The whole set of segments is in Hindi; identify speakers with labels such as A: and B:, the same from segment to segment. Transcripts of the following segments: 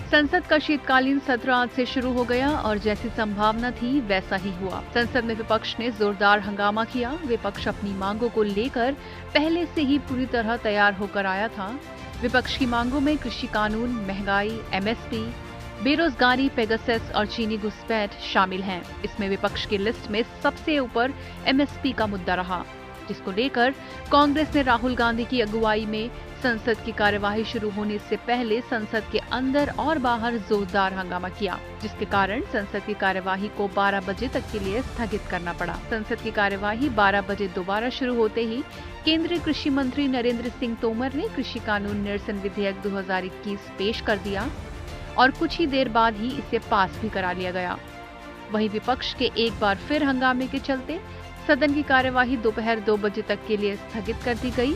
A: संसद का शीतकालीन सत्र आज से शुरू हो गया और जैसी संभावना थी वैसा ही हुआ। संसद में विपक्ष ने जोरदार हंगामा किया। विपक्ष अपनी मांगों को लेकर पहले से ही पूरी तरह तैयार होकर आया था। विपक्ष की मांगों में कृषि कानून, महंगाई, एमएसपी, बेरोजगारी, पेगासस और चीनी घुसपैठ शामिल हैं। इसमें विपक्ष की लिस्ट में सबसे ऊपर एमएसपी का मुद्दा रहा, जिसको लेकर कांग्रेस ने राहुल गांधी की अगुवाई में संसद की कार्यवाही शुरू होने से पहले संसद के अंदर और बाहर जोरदार हंगामा किया, जिसके कारण संसद की कार्यवाही को 12 बजे तक के लिए स्थगित करना पड़ा। संसद की कार्यवाही 12 बजे दोबारा शुरू होते ही केंद्रीय कृषि मंत्री नरेंद्र सिंह तोमर ने कृषि कानून निरसन विधेयक 2021 पेश कर दिया और कुछ ही देर बाद ही इसे पास भी करा लिया गया। वहीं विपक्ष के एक बार फिर हंगामे के चलते सदन की कार्यवाही दोपहर 2 बजे तक के लिए स्थगित कर दी गई।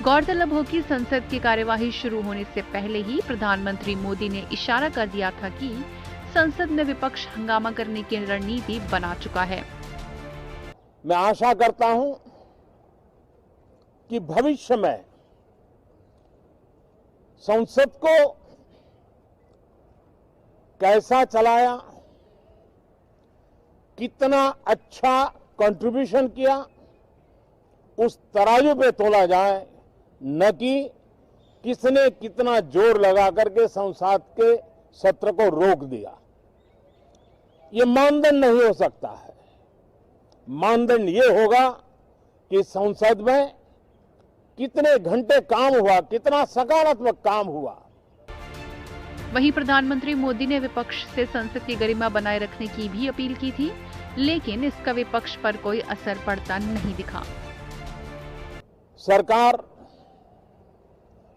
A: गौरतलब हो कि संसद की कार्यवाही शुरू होने से पहले ही प्रधानमंत्री मोदी ने इशारा कर दिया था कि संसद में विपक्ष हंगामा करने की रणनीति बना चुका है।
B: मैं आशा करता हूं कि भविष्य में संसद को कैसा चलाया, कितना अच्छा कंट्रीब्यूशन किया, उस तराजू पे तोला जाए, न कि किसने कितना जोर लगा करके संसद के सत्र को रोक दिया। ये मानदंड नहीं हो सकता है। मानदंड ये होगा कि संसद में कितने घंटे काम हुआ, कितना सकारात्मक काम हुआ।
A: वहीं प्रधानमंत्री मोदी ने विपक्ष से संसद की गरिमा बनाए रखने की भी अपील की थी, लेकिन इसका विपक्ष पर कोई असर पड़ता नहीं दिखा।
B: सरकार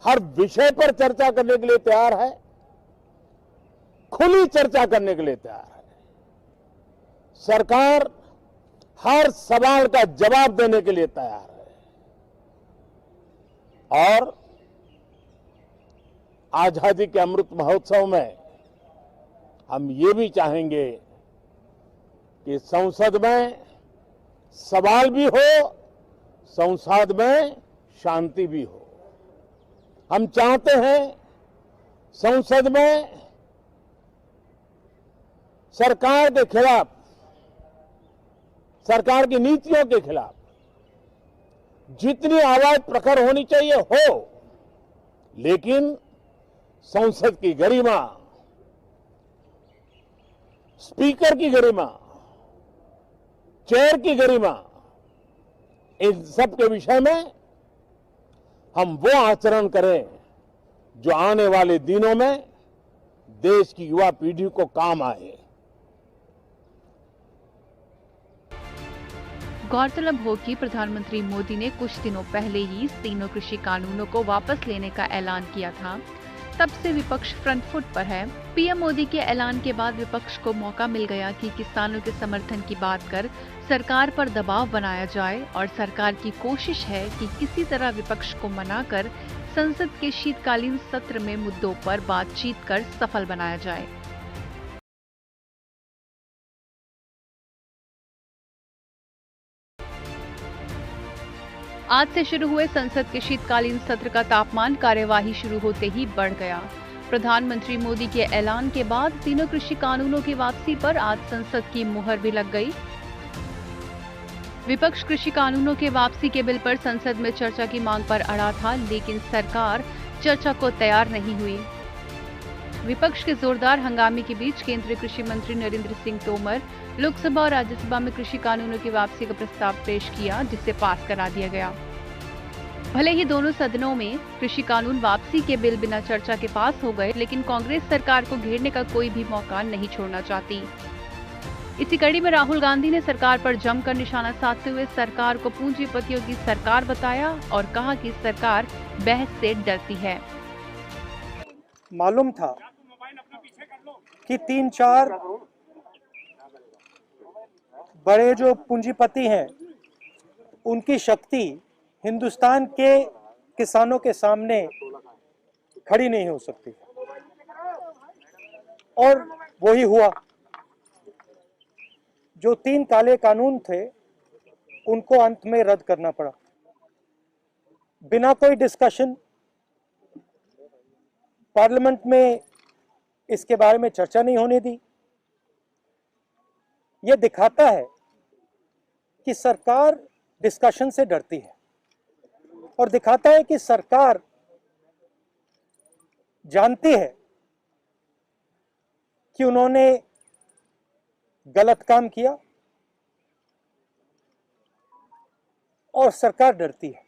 B: हर विषय पर चर्चा करने के लिए तैयार है, खुली चर्चा करने के लिए तैयार है। सरकार हर सवाल का जवाब देने के लिए तैयार है और आजादी के अमृत महोत्सव में हम ये भी चाहेंगे कि संसद में सवाल भी हो, संसद में शांति भी हो। हम चाहते हैं संसद में सरकार के खिलाफ, सरकार की नीतियों के खिलाफ जितनी आवाज प्रखर होनी चाहिए हो, लेकिन संसद की गरिमा, स्पीकर की गरिमा, चेयर की गरिमा, इन सब के विषय में हम वो आचरण करें जो आने वाले दिनों में देश की युवा पीढ़ी को काम आए।
A: गौरतलब हो कि प्रधानमंत्री मोदी ने कुछ दिनों पहले ही तीनों कृषि कानूनों को वापस लेने का ऐलान किया था। तब से विपक्ष फ्रंट फुट पर है। पीएम मोदी के ऐलान के बाद विपक्ष को मौका मिल गया कि किसानों के समर्थन की बात कर सरकार पर दबाव बनाया जाए और सरकार की कोशिश है कि किसी तरह विपक्ष को मनाकर संसद के शीतकालीन सत्र में मुद्दों पर बातचीत कर सफल बनाया जाए। आज से शुरू हुए संसद के शीतकालीन सत्र का तापमान कार्यवाही शुरू होते ही बढ़ गया। प्रधानमंत्री मोदी के ऐलान के बाद तीनों कृषि कानूनों की वापसी पर आज संसद की मुहर भी लग गई। विपक्ष कृषि कानूनों के वापसी के बिल पर संसद में चर्चा की मांग पर अड़ा था, लेकिन सरकार चर्चा को तैयार नहीं हुई। विपक्ष के जोरदार हंगामे के बीच केंद्रीय कृषि मंत्री नरेंद्र सिंह तोमर लोकसभा और राज्यसभा में कृषि कानूनों की वापसी का प्रस्ताव पेश किया, जिसे पास करा दिया गया। भले ही दोनों सदनों में कृषि कानून वापसी के बिल बिना चर्चा के पास हो गए, लेकिन कांग्रेस सरकार को घेरने का कोई भी मौका नहीं छोड़ना चाहती। इसी कड़ी में राहुल गांधी ने सरकार पर जमकर निशाना साधते हुए सरकार को पूंजीपतियों की सरकार बताया और कहा कि सरकार बहस से डरती है।
C: मालूम था कि 3-4 बड़े जो पूंजीपति हैं, उनकी शक्ति हिंदुस्तान के किसानों के सामने खड़ी नहीं हो सकती, और वही हुआ। जो 3 काले कानून थे, उनको अंत में रद्द करना पड़ा बिना कोई डिस्कशन। पार्लियामेंट में इसके बारे में चर्चा नहीं होने दी। यह दिखाता है कि सरकार डिस्कशन से डरती है और दिखाता है कि सरकार जानती है कि उन्होंने गलत काम किया और सरकार डरती है।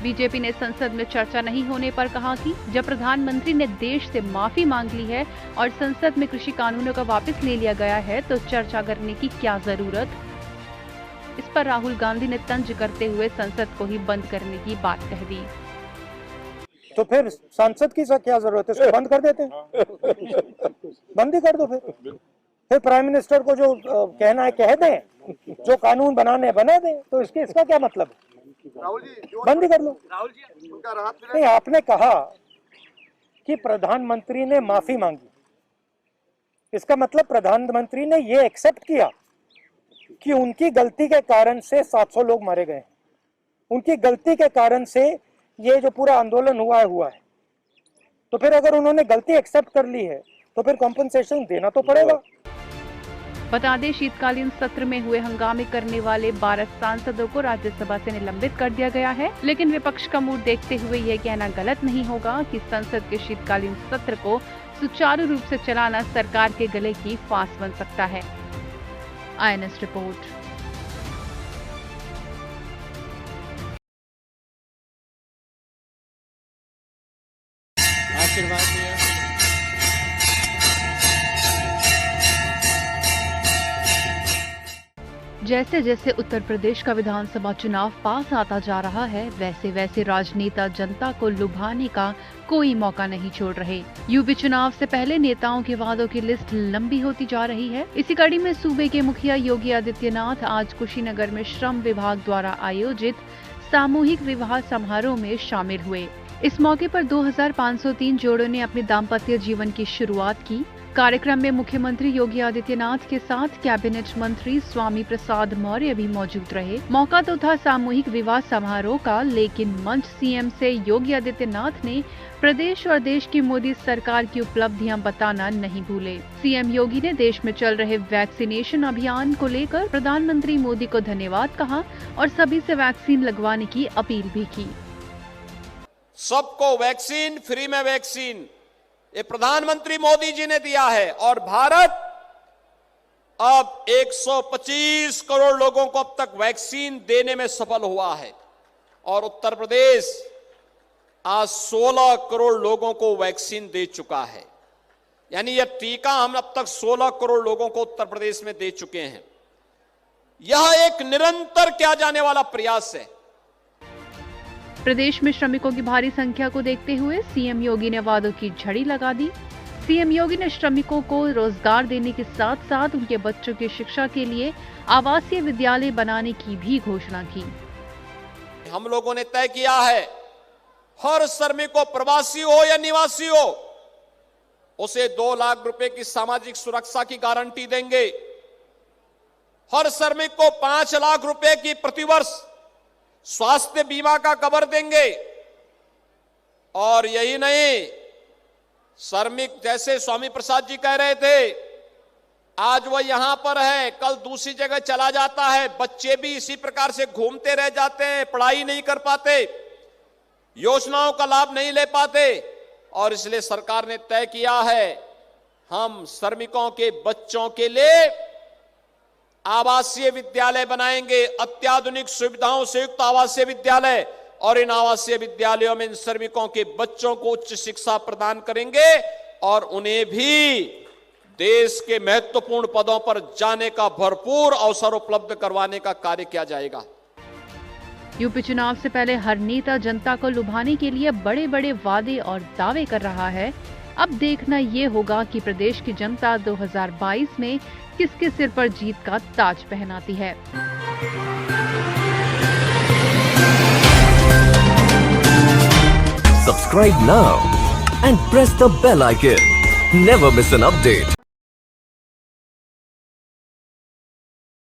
A: बीजेपी ने संसद में चर्चा नहीं होने पर कहा कि जब प्रधानमंत्री ने देश से माफी मांग ली है और संसद में कृषि कानूनों का वापस ले लिया गया है तो चर्चा करने की क्या जरूरत। इस पर राहुल गांधी ने तंज करते हुए संसद को ही बंद करने की बात कह दी।
C: तो फिर संसद की क्या जरूरत है, इसको बंद कर देते हैं, बंद ही कर दो। फिर प्राइम मिनिस्टर को जो कहना है कह दें, जो कानून बनाने बना दें, तो इसका क्या मतलब है, बंद ही कर लो। नहीं, आपने कहा कि प्रधानमंत्री ने माफी मांगी, इसका मतलब प्रधानमंत्री ने ये एक्सेप्ट किया कि उनकी गलती के कारण से 700 लोग मारे गए, उनकी गलती के कारण से ये जो पूरा आंदोलन हुआ है। तो फिर अगर उन्होंने गलती एक्सेप्ट कर ली है तो फिर कॉम्पनसेशन देना तो पड़ेगा।
A: बता दें, शीतकालीन सत्र में हुए हंगामे करने वाले 12 सांसदों को राज्यसभा से निलंबित कर दिया गया है, लेकिन विपक्ष का मूड देखते हुए यह कहना गलत नहीं होगा कि संसद के शीतकालीन सत्र को सुचारू रूप से चलाना सरकार के गले की फांस बन सकता है। INS report. जैसे जैसे उत्तर प्रदेश का विधानसभा चुनाव पास आता जा रहा है, वैसे वैसे राजनेता जनता को लुभाने का कोई मौका नहीं छोड़ रहे। यूपी चुनाव से पहले नेताओं के वादों की लिस्ट लंबी होती जा रही है। इसी कड़ी में सूबे के मुखिया योगी आदित्यनाथ आज कुशीनगर में श्रम विभाग द्वारा आयोजित सामूहिक विवाह समारोह में शामिल हुए। इस मौके पर 2503 जोड़ों ने अपने दाम्पत्य जीवन की शुरुआत की। कार्यक्रम में मुख्यमंत्री योगी आदित्यनाथ के साथ कैबिनेट मंत्री स्वामी प्रसाद मौर्य भी मौजूद रहे। मौका तो था सामूहिक विवाह समारोह का, लेकिन मंच सीएम से योगी आदित्यनाथ ने प्रदेश और देश की मोदी सरकार की उपलब्धियां बताना नहीं भूले। सीएम योगी ने देश में चल रहे वैक्सीनेशन अभियान को लेकर प्रधानमंत्री मोदी को धन्यवाद कहा और सभी से वैक्सीन लगवाने की अपील भी की।
D: सबको वैक्सीन, फ्री में वैक्सीन, ये प्रधानमंत्री मोदी जी ने दिया है और भारत अब 125 करोड़ लोगों को अब तक वैक्सीन देने में सफल हुआ है और उत्तर प्रदेश आज 16 करोड़ लोगों को वैक्सीन दे चुका है। यानी यह टीका हम अब तक 16 करोड़ लोगों को उत्तर प्रदेश में दे चुके हैं। यह एक निरंतर किया जाने वाला प्रयास है।
A: प्रदेश में श्रमिकों की भारी संख्या को देखते हुए सीएम योगी ने वादों की झड़ी लगा दी। सीएम योगी ने श्रमिकों को रोजगार देने के साथ साथ उनके बच्चों की शिक्षा के लिए आवासीय विद्यालय बनाने की भी घोषणा की।
D: हम लोगों ने तय किया है, हर श्रमिक को, प्रवासी हो या निवासी हो, उसे 2 लाख रुपए की सामाजिक सुरक्षा की गारंटी देंगे। हर श्रमिक को 5 लाख रुपए की प्रतिवर्ष स्वास्थ्य बीमा का कवर देंगे। और यही नहीं, श्रमिक जैसे स्वामी प्रसाद जी कह रहे थे, आज वह यहां पर है, कल दूसरी जगह चला जाता है। बच्चे भी इसी प्रकार से घूमते रह जाते हैं, पढ़ाई नहीं कर पाते, योजनाओं का लाभ नहीं ले पाते। और इसलिए सरकार ने तय किया है, हम श्रमिकों के बच्चों के लिए आवासीय विद्यालय बनाएंगे, अत्याधुनिक सुविधाओं से युक्त आवासीय विद्यालय, और इन आवासीय विद्यालयों में इन श्रमिकों के बच्चों को उच्च शिक्षा प्रदान करेंगे और उन्हें भी देश के महत्वपूर्ण पदों पर जाने का भरपूर अवसर उपलब्ध करवाने का कार्य किया जाएगा।
A: यूपी चुनाव से पहले हर नेता जनता को लुभाने के लिए बड़े बड़े वादे और दावे कर रहा है। अब देखना ये होगा कि प्रदेश की जनता 2022 में किसके सिर पर जीत का ताज पहनाती है।
E: Subscribe now and press the bell icon. Never miss an update.